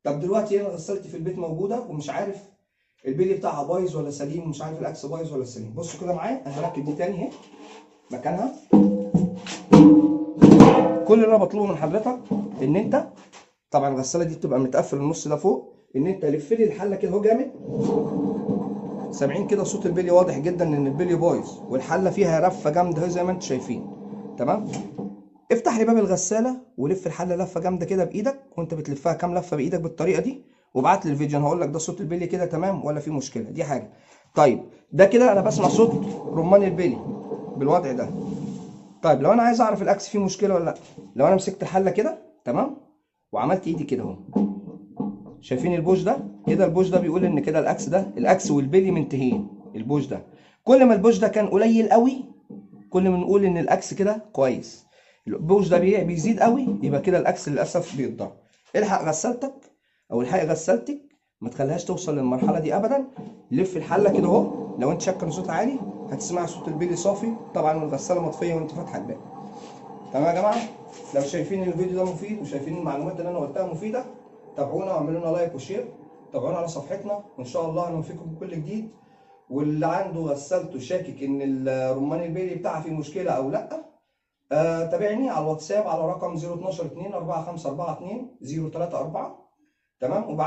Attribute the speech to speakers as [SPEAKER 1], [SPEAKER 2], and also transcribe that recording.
[SPEAKER 1] طب دلوقتي انا غسالتي في البيت موجوده ومش عارف البلي بتاعها بايظ ولا سليم، ومش عارف الاكس بايظ ولا سليم. بصوا كده معايا، انا هركب دي تاني اهي مكانها. كل اللي انا بطلبه من حضرتك ان انت، طبعا الغساله دي بتبقى متقفل النص ده فوق، ان انت لف لي الحله كده اهو جامد. سامعين كده صوت البلي واضح جدا ان البلي بايظ، والحله فيها رفه جامده اهي زي ما انتم شايفين. تمام. افتح لي باب الغساله ولف الحله لفه جامده كده بايدك، وانت بتلفها كام لفه بايدك بالطريقه دي، وابعت لي الفيديو. انا هقول لك ده صوت البلي كده تمام ولا في مشكله. دي حاجه. طيب ده كده انا بسمع صوت رمان البلي بالوضع ده. طيب لو انا عايز اعرف الاكس فيه مشكله ولا لا، لو انا مسكت الحله كده تمام وعملت ايدي كده اهو، شايفين البوش ده كده؟ البوش ده بيقول ان كده الاكس ده، الاكس والبلي منتهين. البوش ده كل ما البوش ده كان قليل قوي، كل ما نقول ان الاكس كده كويس. البوش ده بيزيد قوي، يبقى كده الاكس للاسف بيتضرر. الحق غسالتك او الحقي غسالتك، ما تخليهاش توصل للمرحله دي ابدا. لف الحله كده اهو، لو انت شاك ان صوتها عالي هتسمع صوت البلي صافي طبعا، والغساله مطفيه وانت فاتحه الباب. تمام يا جماعه؟ لو شايفين الفيديو ده مفيد وشايفين المعلومات اللي انا قلتها مفيده، تابعونا واعملوا لنا لايك وشير. تابعونا على صفحتنا، وان شاء الله هنوفيكم بكل جديد. واللي عنده غسالته شاكك ان الرمان البيلي بتاعها فيه مشكله او لا، تابعني على الواتساب على رقم 012 2 454 034. تمام.